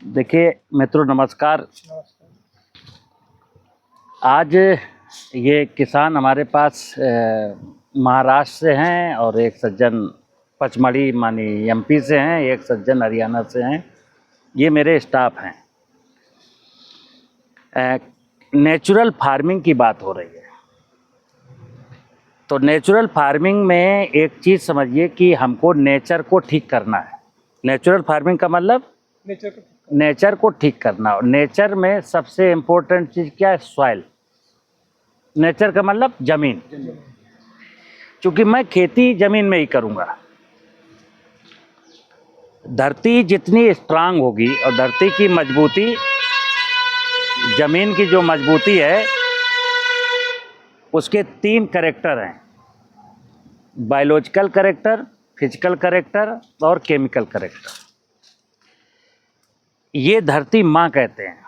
देखिए मित्रों, नमस्कार। आज ये किसान हमारे पास महाराष्ट्र से हैं और एक सज्जन पचमढ़ी मानी एमपी से हैं, एक सज्जन हरियाणा से हैं। ये मेरे स्टाफ हैं। नेचुरल फार्मिंग की बात हो रही है। तो नेचुरल फार्मिंग में एक चीज़ समझिए कि हमको नेचर को ठीक करना है। नेचुरल फार्मिंग का मतलब नेचर को ठीक करना। और नेचर में सबसे इम्पोर्टेंट चीज़ क्या है? सॉइल। नेचर का मतलब जमीन। क्योंकि मैं खेती जमीन में ही करूँगा। धरती जितनी स्ट्रांग होगी और धरती की मजबूती, जमीन की जो मजबूती है उसके 3 कैरेक्टर हैं: बायोलॉजिकल कैरेक्टर, फिजिकल कैरेक्टर और केमिकल कैरेक्टर। ये धरती माँ कहते हैं।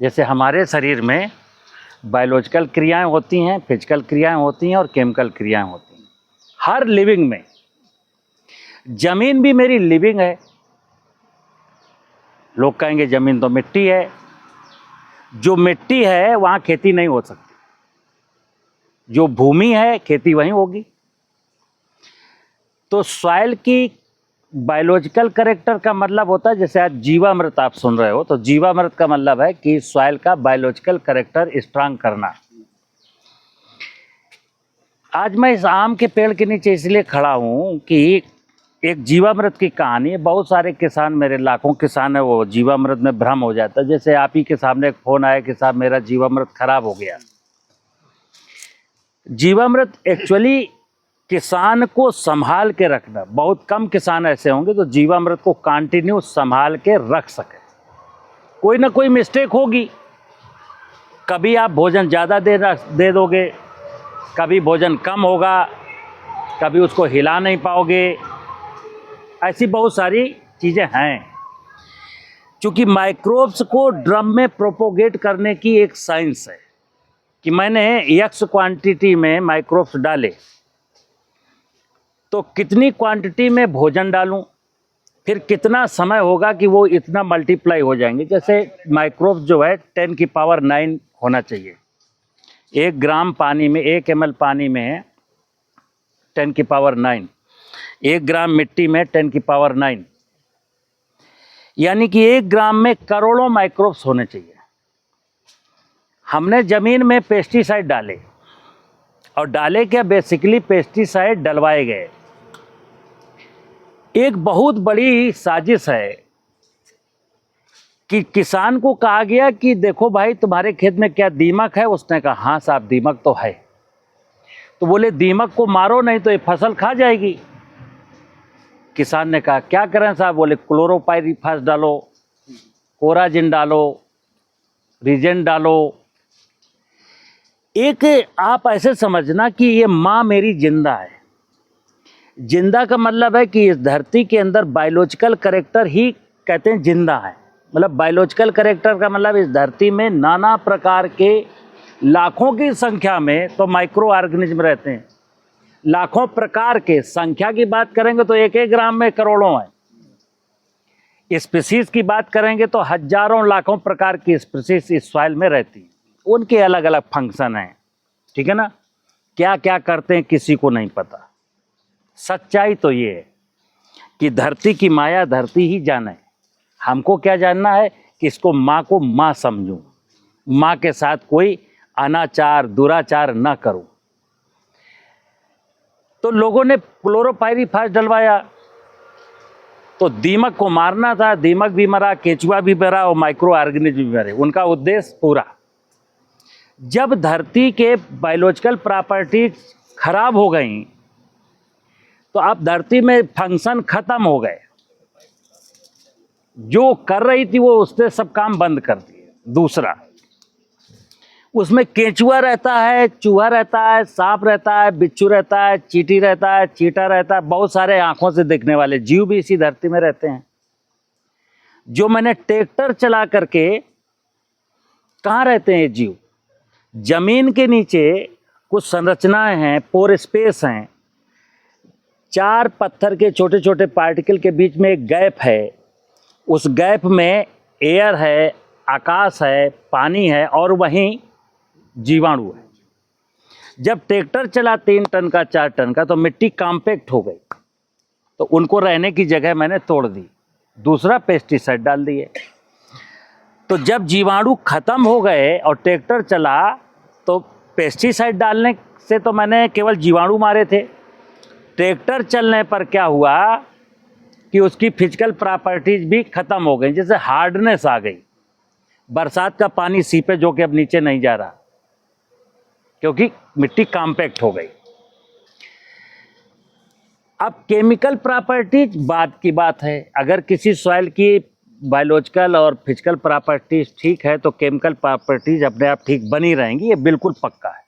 जैसे हमारे शरीर में बायोलॉजिकल क्रियाएं होती हैं, फिजिकल क्रियाएं होती हैं और केमिकल क्रियाएं होती हैं। हर लिविंग में जमीन भी मेरी लिविंग है। लोग कहेंगे जमीन तो मिट्टी है। जो मिट्टी है वहाँ खेती नहीं हो सकती। जो भूमि है खेती वहीं होगी। तो सॉइल की बायोलॉजिकल कैरेक्टर का मतलब होता है, जैसे आज जीवामृत आप सुन रहे हो, तो जीवामृत का मतलब है कि सॉइल का बायोलॉजिकल कैरेक्टर स्ट्रांग करना। आज मैं इस आम के पेड़ के नीचे इसलिए खड़ा हूँ कि एक जीवामृत की कहानी है। बहुत सारे किसान, मेरे लाखों किसान है, वो जीवामृत में भ्रम हो जाता है। जैसे आप ही के सामने एक फ़ोन आया कि साहब मेरा जीवामृत खराब हो गया। जीवामृत एक्चुअली किसान को संभाल के रखना। बहुत कम किसान ऐसे होंगे तो जीवामृत को कंटिन्यू संभाल के रख सके। कोई ना कोई मिस्टेक होगी। कभी आप भोजन ज़्यादा दे दोगे, कभी भोजन कम होगा, कभी उसको हिला नहीं पाओगे। ऐसी बहुत सारी चीज़ें हैं। क्योंकि माइक्रोब्स को ड्रम में प्रोपोगेट करने की एक साइंस है कि मैंने एक्स क्वांटिटी में माइक्रोब्स डाले तो कितनी क्वांटिटी में भोजन डालूं, फिर कितना समय होगा कि वो इतना मल्टीप्लाई हो जाएंगे। जैसे माइक्रोब्स जो है 10 की पावर 9 होना चाहिए। 1 ग्राम पानी में, 1 ml पानी में 10 की पावर 9, 1 ग्राम मिट्टी में 10 की पावर 9, यानी कि 1 ग्राम में करोड़ों माइक्रोब्स होने चाहिए। हमने ज़मीन में पेस्टिसाइड डाले, और डाले क्या, बेसिकली पेस्टिसाइड डलवाए गए। एक बहुत बड़ी साजिश है कि किसान को कहा गया कि देखो भाई तुम्हारे खेत में क्या दीमक है? उसने कहा हाँ साहब दीमक तो है। तो बोले दीमक को मारो नहीं तो ये फसल खा जाएगी। किसान ने कहा क्या करें साहब? बोले क्लोरोपाइरीफास डालो, कोराजिन डालो, रीजेंट डालो। एक आप ऐसे समझना कि ये माँ मेरी जिंदा है। जिंदा का मतलब है कि इस धरती के अंदर बायोलॉजिकल कैरेक्टर ही कहते हैं जिंदा है। मतलब बायोलॉजिकल कैरेक्टर का मतलब इस धरती में नाना प्रकार के लाखों की संख्या में तो माइक्रो ऑर्गेनिज्म रहते हैं। लाखों प्रकार के, संख्या की बात करेंगे तो 1-1 ग्राम में करोड़ों हैं। स्पीसीज की बात करेंगे तो हजारों लाखों प्रकार की स्पीसीज इस सॉइल में रहती हैं। उनके अलग अलग फंक्शन हैं, ठीक है ना। क्या क्या करते हैं किसी को नहीं पता। सच्चाई तो ये है कि धरती की माया धरती ही जाने। हमको क्या जानना है कि इसको माँ को माँ समझूं, माँ के साथ कोई अनाचार दुराचार ना करूं। तो लोगों ने क्लोरोपाइरीफास डलवाया तो दीमक को मारना था। दीमक भी मरा, केचुआ भी मरा और माइक्रो ऑर्गेनिज्म भी मरे। उनका उद्देश्य पूरा। जब धरती के बायोलॉजिकल प्रॉपर्टी खराब हो गई तो अब धरती में फंक्शन खत्म हो गए। जो कर रही थी वो उसने सब काम बंद कर दिए। दूसरा, उसमें केंचुआ रहता है, चूहा रहता है, सांप रहता है, बिच्छू रहता है, चींटी रहता है, चींटा रहता है। बहुत सारे आंखों से दिखने वाले जीव भी इसी धरती में रहते हैं। जो मैंने ट्रैक्टर चला करके, कहाँ रहते हैं ये जीव? जमीन के नीचे कुछ संरचनाएं हैं, पोर स्पेस हैं। 4 पत्थर के छोटे छोटे पार्टिकल के बीच में एक गैप है। उस गैप में एयर है, आकाश है, पानी है और वहीं जीवाणु है। जब ट्रैक्टर चला 3 टन का 4 टन का तो मिट्टी कॉम्पैक्ट हो गई, तो उनको रहने की जगह मैंने तोड़ दी, दूसरा पेस्टिसाइड डाल दिए। तो जब जीवाणु खत्म हो गए और ट्रैक्टर चला तो पेस्टिसाइड डालने से तो मैंने केवल जीवाणु मारे थे। ट्रैक्टर चलने पर क्या हुआ कि उसकी फिजिकल प्रॉपर्टीज भी खत्म हो गई, जैसे हार्डनेस आ गई। बरसात का पानी सीपेज होके अब नीचे नहीं जा रहा क्योंकि मिट्टी कॉम्पैक्ट हो गई। अब केमिकल प्रॉपर्टीज बाद की बात है। अगर किसी सॉइल की बायोलॉजिकल और फिजिकल प्रॉपर्टीज ठीक है तो केमिकल प्रॉपर्टीज अपने आप ठीक बनी रहेंगी, ये बिल्कुल पक्का है।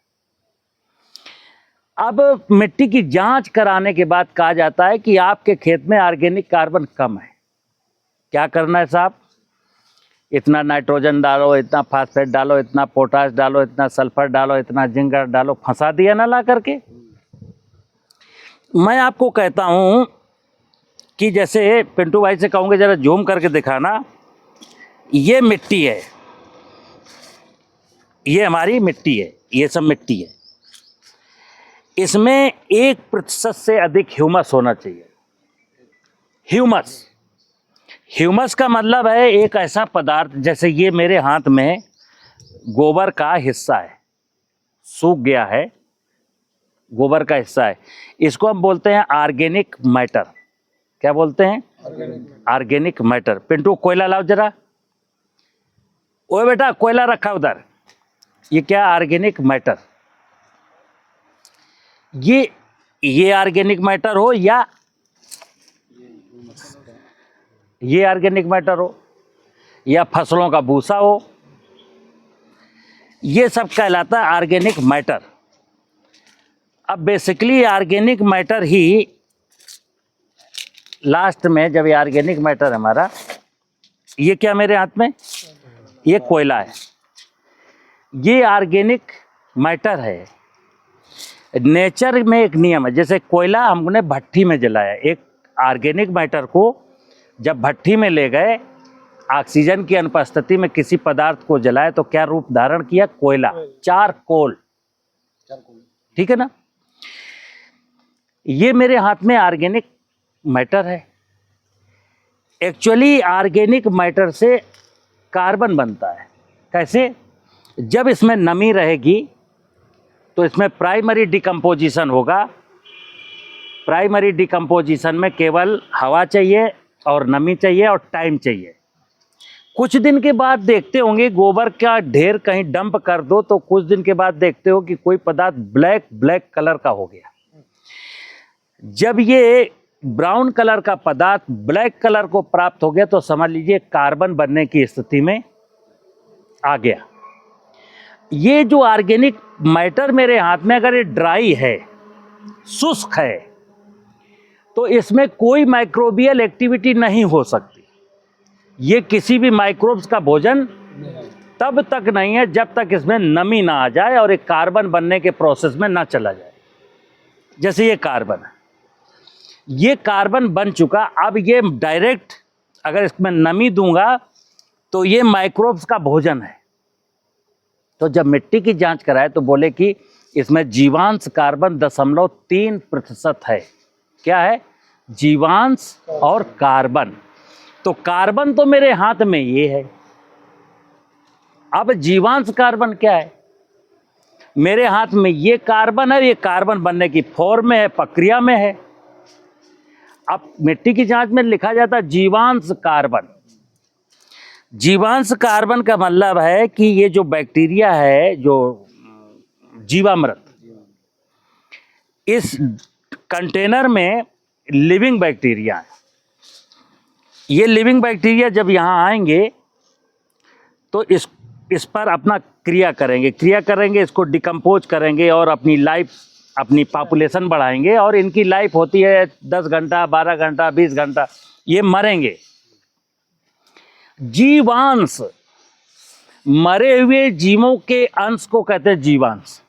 अब मिट्टी की जांच कराने के बाद कहा जाता है कि आपके खेत में ऑर्गेनिक कार्बन कम है। क्या करना है साहब? इतना नाइट्रोजन डालो, इतना फास्फेट डालो, इतना पोटाश डालो, इतना सल्फर डालो, इतना जिंक डालो, फंसा दिया ना ला करके। मैं आपको कहता हूं कि जैसे पिंटू भाई से कहूँगे जरा जूम करके दिखाना, ये मिट्टी है, ये हमारी मिट्टी है, ये सब मिट्टी है। इसमें 1% से अधिक ह्यूमस होना चाहिए। ह्यूमस का मतलब है एक ऐसा पदार्थ, जैसे ये मेरे हाथ में गोबर का हिस्सा है, सूख गया है, गोबर का हिस्सा है, इसको हम बोलते हैं ऑर्गेनिक मैटर। क्या बोलते हैं? Organic matter. पिंटू कोयला लाओ जरा, ओए बेटा कोयला रखा उधर। ये क्या? Organic matter. ये ऑर्गेनिक मैटर हो या ये ऑर्गेनिक मैटर हो या फसलों का भूसा हो, ये सब कहलाता है ऑर्गेनिक मैटर। अब बेसिकली ऑर्गेनिक मैटर ही लास्ट में, जब ये ऑर्गेनिक मैटर हमारा, ये क्या मेरे हाथ में, ये कोयला है, ये ऑर्गेनिक मैटर है। नेचर में एक नियम है, जैसे कोयला हमने भट्ठी में जलाया, एक ऑर्गेनिक मैटर को जब भट्ठी में ले गए, ऑक्सीजन की अनुपस्थिति में किसी पदार्थ को जलाए तो क्या रूप धारण किया? कोयला, चारकोल। ठीक है ना? ये मेरे हाथ में ऑर्गेनिक मैटर है। एक्चुअली ऑर्गेनिक मैटर से कार्बन बनता है। कैसे? जब इसमें नमी रहेगी तो इसमें प्राइमरी डिकम्पोजिशन होगा। प्राइमरी डिकम्पोजिशन में केवल हवा चाहिए और नमी चाहिए और टाइम चाहिए। कुछ दिन के बाद देखते होंगे गोबर का ढेर कहीं डंप कर दो तो कुछ दिन के बाद देखते हो कि कोई पदार्थ ब्लैक कलर का हो गया। जब ये ब्राउन कलर का पदार्थ ब्लैक कलर को प्राप्त हो गया तो समझ लीजिए कार्बन बनने की स्थिति में आ गया। ये जो ऑर्गेनिक मैटर मेरे हाथ में अगर ये ड्राई है, शुष्क है, तो इसमें कोई माइक्रोबियल एक्टिविटी नहीं हो सकती। ये किसी भी माइक्रोब्स का भोजन तब तक नहीं है जब तक इसमें नमी ना आ जाए और एक कार्बन बनने के प्रोसेस में ना चला जाए। जैसे ये कार्बन है, ये कार्बन बन चुका, अब ये डायरेक्ट अगर इसमें नमी दूंगा तो ये माइक्रोब्स का भोजन है। तो जब मिट्टी की जांच कराए तो बोले कि इसमें जीवांश कार्बन 0.3% है। क्या है? जीवांश और कार्बन। तो कार्बन तो मेरे हाथ में ये है। अब जीवांश कार्बन क्या है? मेरे हाथ में ये कार्बन है, ये कार्बन बनने की फॉर्म में है, प्रक्रिया में है। अब मिट्टी की जांच में लिखा जाता है जीवांश कार्बन। जीवांश कार्बन का मतलब है कि ये जो बैक्टीरिया है, जो जीवामृत, इस कंटेनर में लिविंग बैक्टीरिया है। ये लिविंग बैक्टीरिया जब यहाँ आएंगे तो इस पर अपना क्रिया करेंगे, इसको डिकम्पोज करेंगे और अपनी लाइफ, अपनी पॉपुलेशन बढ़ाएंगे। और इनकी लाइफ होती है 10 घंटा, 12 घंटा, 20 घंटा, ये मरेंगे। जीवांश, मरे हुए जीवों के अंश को कहते हैं जीवांश।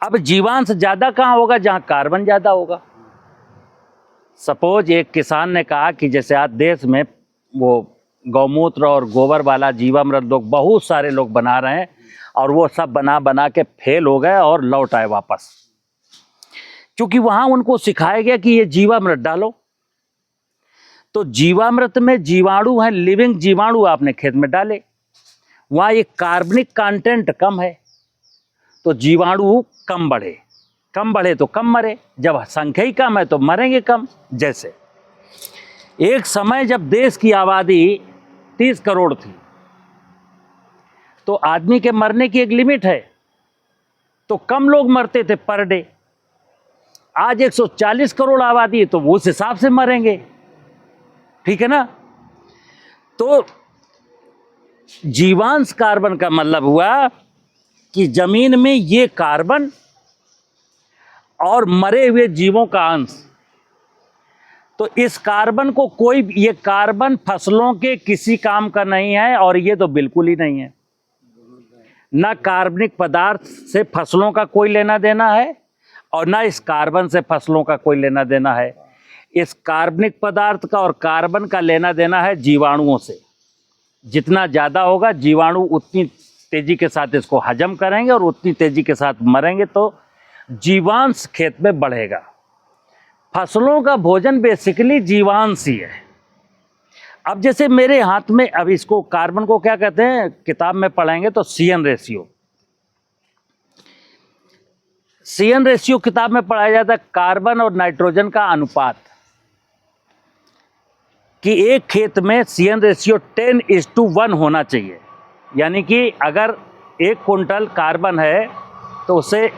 अब जीवांश ज्यादा कहाँ होगा? जहां कार्बन ज्यादा होगा। सपोज एक किसान ने कहा कि जैसे आज देश में वो गौमूत्र और गोबर वाला जीवामृत लोग बहुत सारे लोग बना रहे हैं, और वो सब बना बना के फेल हो गए और लौट आए वापस, क्योंकि वहां उनको सिखाया गया कि ये जीवामृत डालो। तो जीवामृत में जीवाणु है, लिविंग जीवाणु आपने खेत में डाले, वहां ये कार्बनिक कंटेंट कम है, तो जीवाणु कम बढ़े तो कम मरे, जब संख्या ही कम है तो मरेंगे कम। जैसे एक समय जब देश की आबादी 30 करोड़ थी, तो आदमी के मरने की एक लिमिट है, तो कम लोग मरते थे पर डे। आज 140 करोड़ आबादी है, तो वो उस हिसाब से मरेंगे, ठीक है ना। तो जीवांश कार्बन का मतलब हुआ कि जमीन में ये कार्बन और मरे हुए जीवों का अंश, तो इस कार्बन को कोई, ये कार्बन फसलों के किसी काम का नहीं है, और ये तो बिल्कुल ही नहीं है। ना कार्बनिक पदार्थ से फसलों का कोई लेना देना है, और ना इस कार्बन से फसलों का कोई लेना देना है। इस कार्बनिक पदार्थ का और कार्बन का लेना देना है जीवाणुओं से। जितना ज़्यादा होगा जीवाणु उतनी तेजी के साथ इसको हजम करेंगे और उतनी तेजी के साथ मरेंगे, तो जीवांश खेत में बढ़ेगा। फसलों का भोजन बेसिकली जीवांश ही है। अब जैसे मेरे हाथ में, अब इसको कार्बन को क्या कहते हैं, किताब में पढ़ेंगे तो CN रेशियो, CN रेशियो किताब में पढ़ाया जाता है, कार्बन और नाइट्रोजन का अनुपात, कि एक खेत में CN रेशियो 10:1 होना चाहिए। यानी कि अगर 1 कुंटल कार्बन है तो उसे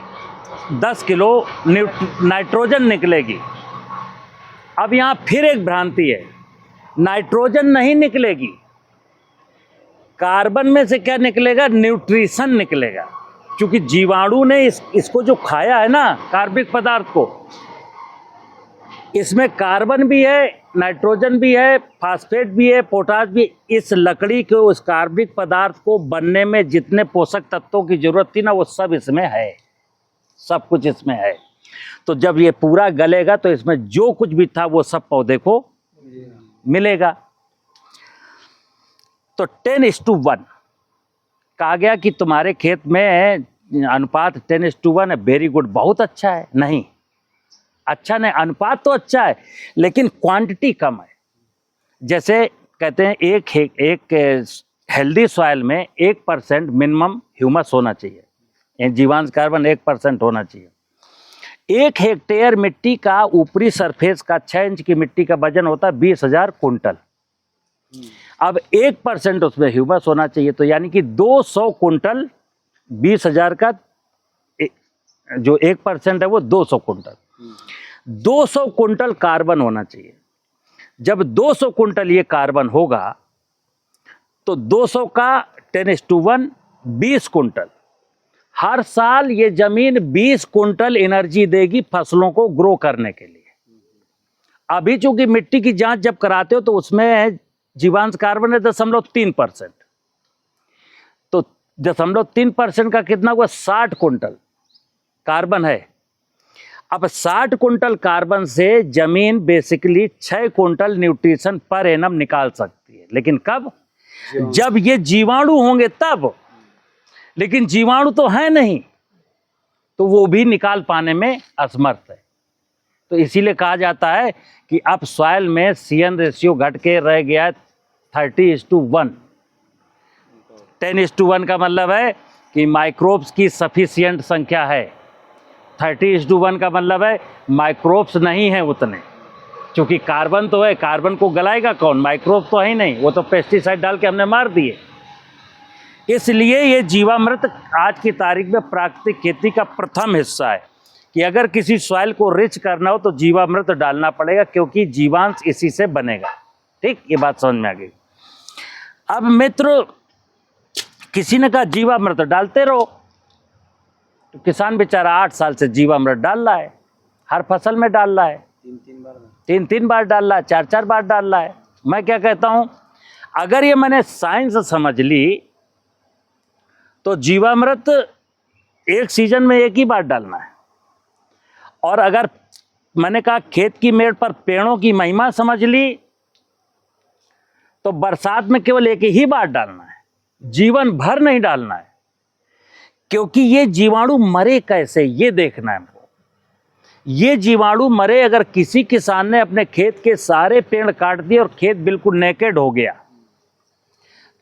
10 किलो नाइट्रोजन निकलेगी। अब यहाँ फिर एक भ्रांति है, नाइट्रोजन नहीं निकलेगी, कार्बन में से क्या निकलेगा, न्यूट्रिशन निकलेगा, क्योंकि जीवाणु ने इसको जो खाया है ना, कार्बनिक पदार्थ को, इसमें कार्बन भी है, नाइट्रोजन भी है, फास्फेट भी है, पोटाश भी। इस लकड़ी को, उस कार्बनिक पदार्थ को बनने में जितने पोषक तत्वों की जरूरत थी ना, वो सब इसमें है, सब कुछ इसमें है। तो जब ये पूरा गलेगा तो इसमें जो कुछ भी था वो सब पौधे को मिलेगा। तो 10:1 कहा गया कि तुम्हारे खेत में अनुपात 10:1 है, वेरी गुड, बहुत अच्छा है। नहीं, अच्छा नहीं, अनुपात तो अच्छा है लेकिन क्वांटिटी कम है। जैसे कहते हैं एक हेल्दी सॉइल में 1% मिनिमम ह्यूमस होना चाहिए, जीवांश कार्बन 1% होना चाहिए। 1 हेक्टेयर मिट्टी का ऊपरी सरफेस का 6 इंच की मिट्टी का वजन होता है 20,000 कुंटल। अब 1% उसमें ह्यूमस होना चाहिए, तो यानी कि 200 कुंटल, 20,000 का जो 1% है वो 200 कुंटल, 200 कुंटल कार्बन होना चाहिए। जब 200 कुंटल ये कार्बन होगा तो 200 का 10:1 20 कुंटल। हर साल ये जमीन 20 कुंटल एनर्जी देगी फसलों को ग्रो करने के लिए। अभी चूंकि मिट्टी की जांच जब कराते हो तो उसमें जीवांश कार्बन है 0.3%, तो 0.3% का कितना हुआ, 60 कुंटल कार्बन है। अब 60 कुंटल कार्बन से जमीन basically 6 quintal nutrition per annum निकाल सकती है, लेकिन कब, जब ये जीवाणु होंगे तब। लेकिन जीवाणु तो है नहीं, तो वो भी निकाल पाने में असमर्थ है। तो इसीलिए कहा जाता है कि अब सॉइल में CN रेशियो घट के रह गया 30:1। 10:1 का मतलब है कि माइक्रोब्स की सफिशिएंट संख्या है। 30:1 का मतलब है माइक्रोब्स नहीं है उतने, क्योंकि कार्बन तो है, कार्बन को गलाएगा कौन, माइक्रोब तो है ही नहीं, वो तो पेस्टिसाइड डाल के हमने मार दिए। इसलिए ये जीवामृत आज की तारीख में प्राकृतिक खेती का प्रथम हिस्सा है कि अगर किसी सॉइल को रिच करना हो तो जीवामृत डालना पड़ेगा, क्योंकि जीवांश इसी से बनेगा। ठीक, ये बात समझ में आ गई। अब मित्र, किसी ने कहा जीवामृत डालते रहो, तो किसान बेचारा 8 साल से जीवामृत डाल रहा है, हर फसल में डाल रहा है, 3-3 बार डाल रहा है, 4-4 बार डाल रहा है। मैं क्या कहता हूं, अगर ये मैंने साइंस समझ ली तो जीवामृत एक सीजन में एक ही बार डालना है। और अगर मैंने कहा खेत की मेड़ पर पेड़ों की महिमा समझ ली तो बरसात में केवल एक ही बार डालना है, जीवन भर नहीं डालना है, क्योंकि ये जीवाणु मरे कैसे ये देखना है हमको। ये जीवाणु मरे, अगर किसी किसान ने अपने खेत के सारे पेड़ काट दिए और खेत बिल्कुल नेकेड हो गया,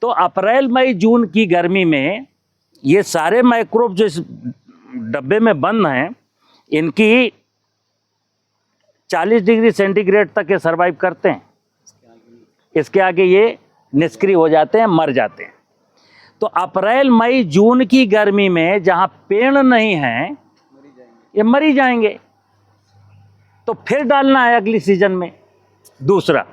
तो अप्रैल मई जून की गर्मी में ये सारे माइक्रोब जो इस डब्बे में बंद हैं, इनकी 40 डिग्री सेंटीग्रेड तक ये सर्वाइव करते हैं। इसके आगे ये निष्क्रिय हो जाते हैं, मर जाते हैं। तो अप्रैल मई जून की गर्मी में जहां पेड़ नहीं हैं, ये मरी जाएंगे। तो फिर डालना है अगली सीजन में। दूसरा,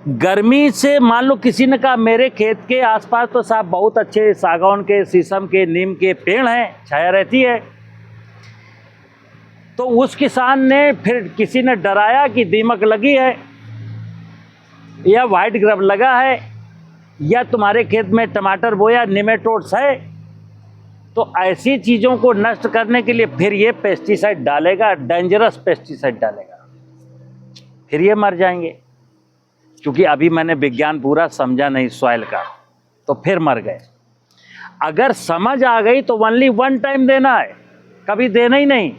गर्मी से मान लो किसी ने कहा मेरे खेत के आसपास तो साहब बहुत अच्छे सागौन के, शीशम के, नीम के पेड़ हैं, छाया रहती है। तो उस किसान ने, फिर किसी ने डराया कि दीमक लगी है या वाइट ग्रब लगा है या तुम्हारे खेत में टमाटर बोया निमेटोड्स है, तो ऐसी चीज़ों को नष्ट करने के लिए फिर ये पेस्टिसाइड डालेगा, डेंजरस पेस्टिसाइड डालेगा, फिर ये मर जाएंगे। क्योंकि अभी मैंने विज्ञान पूरा समझा नहीं सॉइल का, तो फिर मर गए। अगर समझ आ गई तो ओनली वन टाइम देना है, कभी देना ही नहीं।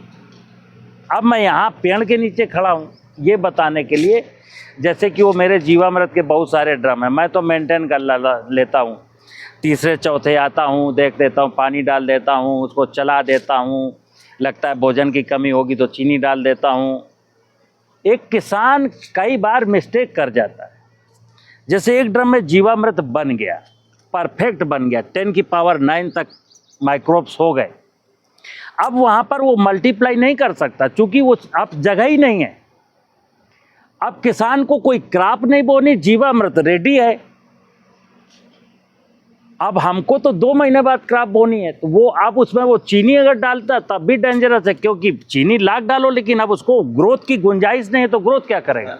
अब मैं यहाँ पेड़ के नीचे खड़ा हूँ ये बताने के लिए, जैसे कि वो मेरे जीवामृत के बहुत सारे ड्रम हैं, मैं तो मेंटेन कर लेता हूँ। तीसरे चौथे आता हूँ, देख देता हूँ, पानी डाल देता हूँ, उसको चला देता हूँ, लगता है भोजन की कमी होगी तो चीनी डाल देता हूँ। एक किसान कई बार मिस्टेक कर जाता है। जैसे एक ड्रम में जीवामृत बन गया, परफेक्ट बन गया, 10 की पावर 9 तक माइक्रोब्स हो गए। अब वहाँ पर वो मल्टीप्लाई नहीं कर सकता, चूँकि वो अब जगह ही नहीं है। अब किसान को कोई क्रॉप नहीं बोनी, जीवामृत रेडी है। अब हमको तो 2 महीने बाद क्रॉप बोनी है, तो वो अब उसमें वो चीनी अगर डालता तब भी डेंजरस है, क्योंकि चीनी लाख डालो लेकिन अब उसको ग्रोथ की गुंजाइश नहीं है, तो ग्रोथ क्या करेगा।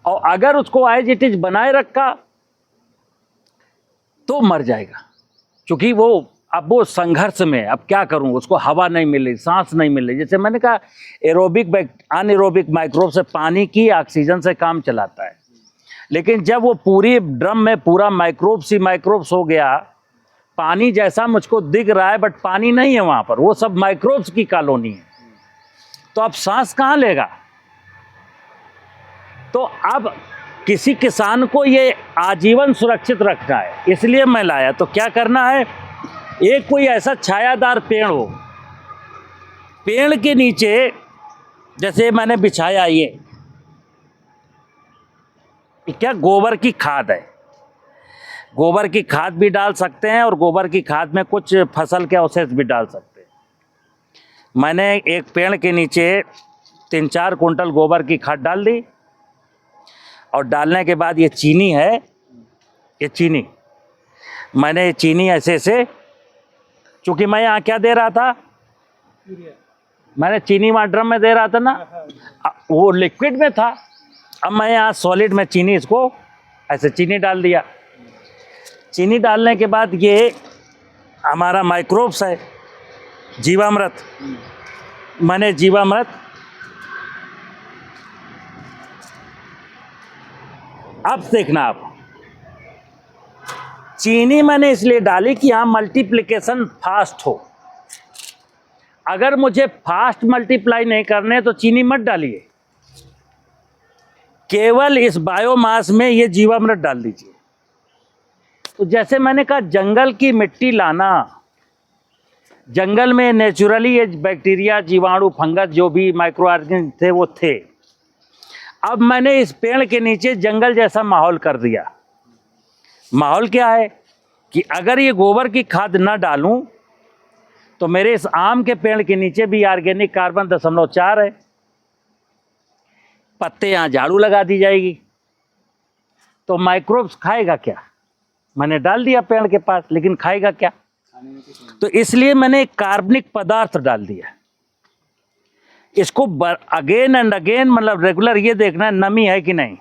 और अगर उसको एज इट इज बनाए रखा तो मर जाएगा, क्योंकि वो अब वो संघर्ष में, अब क्या करूं, उसको हवा नहीं मिल रही, सांस नहीं मिल रही। जैसे मैंने कहा एरोबिक अनएरोबिक माइक्रोब से पानी की ऑक्सीजन से काम चलाता है, लेकिन जब वो पूरी ड्रम में पूरा माइक्रोब्स हो गया, पानी जैसा मुझको दिख रहा है बट पानी नहीं है वहाँ पर, वो सब माइक्रोब्स की कॉलोनी है, तो अब सांस कहाँ लेगा। तो अब किसी किसान को ये आजीवन सुरक्षित रखना है, इसलिए मैं लाया। तो क्या करना है, एक कोई ऐसा छायादार पेड़ हो, पेड़ के नीचे जैसे मैंने बिछाया ये क्या गोबर की खाद है, गोबर की खाद भी डाल सकते हैं और गोबर की खाद में कुछ फसल के अवशेष भी डाल सकते हैं। मैंने एक पेड़ के नीचे 3-4 कुंटल गोबर की खाद डाल दी, और डालने के बाद ये चीनी है, ये चीनी मैंने चीनी ऐसे से, चूँकि मैं यहाँ क्या दे रहा था, मैंने चीनी वहाँ ड्रम में दे रहा था ना, वो लिक्विड में था। अब मैं यहाँ सॉलिड में चीनी, इसको ऐसे चीनी डाल दिया। चीनी डालने के बाद ये हमारा माइक्रोब्स है, जीवामृत, मैंने जीवामृत अब देखना, आप चीनी मैंने इसलिए डाली कि यहाँ मल्टीप्लिकेशन फास्ट हो। अगर मुझे फास्ट मल्टीप्लाई नहीं करने तो चीनी मत डालिए, केवल इस बायोमास में ये जीवामृत डाल दीजिए। तो जैसे मैंने कहा जंगल की मिट्टी लाना, जंगल में नेचुरली ये बैक्टीरिया, जीवाणु, फंगस जो भी माइक्रो ऑर्गेनिज्म थे वो थे। अब मैंने इस पेड़ के नीचे जंगल जैसा माहौल कर दिया। माहौल क्या है कि अगर ये गोबर की खाद ना डालूं तो मेरे इस आम के पेड़ के नीचे भी ऑर्गेनिक कार्बन 0.4 है, पत्ते यहाँ झाड़ू लगा दी जाएगी, तो माइक्रोब्स खाएगा क्या। मैंने डाल दिया पेड़ के पास, लेकिन खाएगा क्या। तो इसलिए मैंने एक कार्बनिक पदार्थ डाल दिया। इसको अगेन एंड अगेन, मतलब रेगुलर ये देखना है नमी है कि नहीं।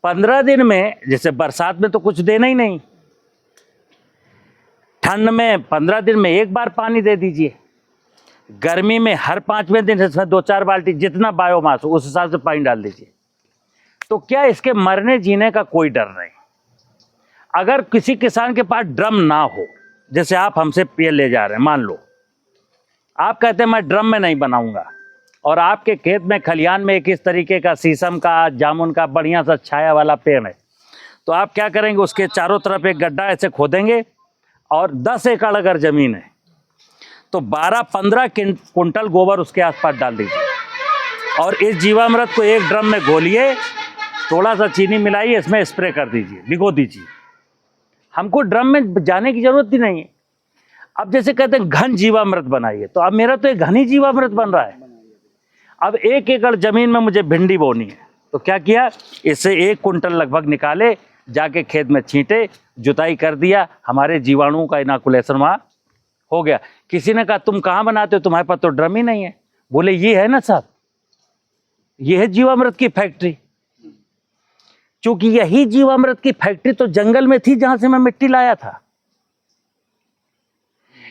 15 दिन में, जैसे बरसात में तो कुछ देना ही नहीं, ठंड में 15 दिन में एक बार पानी दे दीजिए, गर्मी में हर 5वें दिन इसमें 2-4 बाल्टी जितना बायोमास हो उस हिसाब से पानी डाल दीजिए। तो क्या इसके मरने जीने का कोई डर नहीं। अगर किसी किसान के पास ड्रम ना हो, जैसे आप हमसे पेड़ ले जा रहे हैं, मान लो आप कहते हैं मैं ड्रम में नहीं बनाऊंगा, और आपके खेत में खलिहान में एक इस तरीके का शीशम का, जामुन का बढ़िया सा छाया वाला पेड़ है, तो आप क्या करेंगे, उसके चारों तरफ एक गड्ढा ऐसे खोदेंगे, और 10 एकड़ अगर ज़मीन है तो 12-15 कुंटल गोबर उसके आसपास डाल दीजिए, और इस जीवामृत को एक ड्रम में घोलिए, थोड़ा सा चीनी मिलाइए, इसमें स्प्रे कर दीजिए, भिगो दीजिए। हमको ड्रम में जाने की जरूरत ही नहीं है। अब जैसे कहते हैं घन जीवामृत बनाइए, तो अब मेरा तो एक घन ही जीवामृत बन रहा है। अब 1 एकड़ जमीन में मुझे भिंडी बोनी है, तो क्या किया, इससे 1 कुंटल लगभग निकाले, जाके खेत में छींटे, जुताई कर दिया, हमारे जीवाणुओं का इनाकुलेशन वहाँ हो गया। किसी ने कहा तुम कहाँ बनाते हो, तुम्हारे पास तो ड्रम ही नहीं है। बोले ये है ना साहब, ये है जीवामृत की फैक्ट्री। क्योंकि यही जीवामृत की फैक्ट्री तो जंगल में थी जहां से मैं मिट्टी लाया था।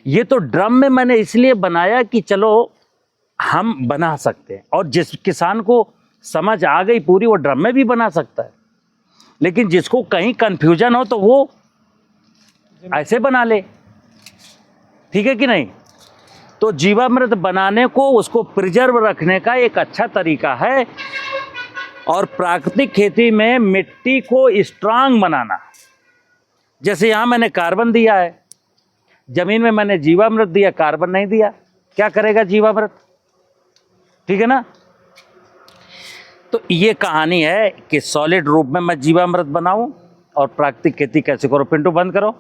ये तो ड्रम में मैंने इसलिए बनाया कि चलो हम बना सकते हैं, और जिस किसान को समझ आ गई पूरी, वो ड्रम में भी बना सकता है। लेकिन जिसको कहीं कंफ्यूजन हो तो वो ऐसे बना ले, ठीक है कि नहीं। तो जीवामृत बनाने को, उसको प्रिजर्व रखने का एक अच्छा तरीका है। और प्राकृतिक खेती में मिट्टी को स्ट्रांग बनाना, जैसे यहाँ मैंने कार्बन दिया है, जमीन में मैंने जीवामृत दिया, कार्बन नहीं दिया, क्या करेगा जीवामृत, ठीक है ना। तो ये कहानी है कि सॉलिड रूप में मैं जीवामृत बनाऊं और प्राकृतिक खेती कैसे करो। पिंटू बंद करो।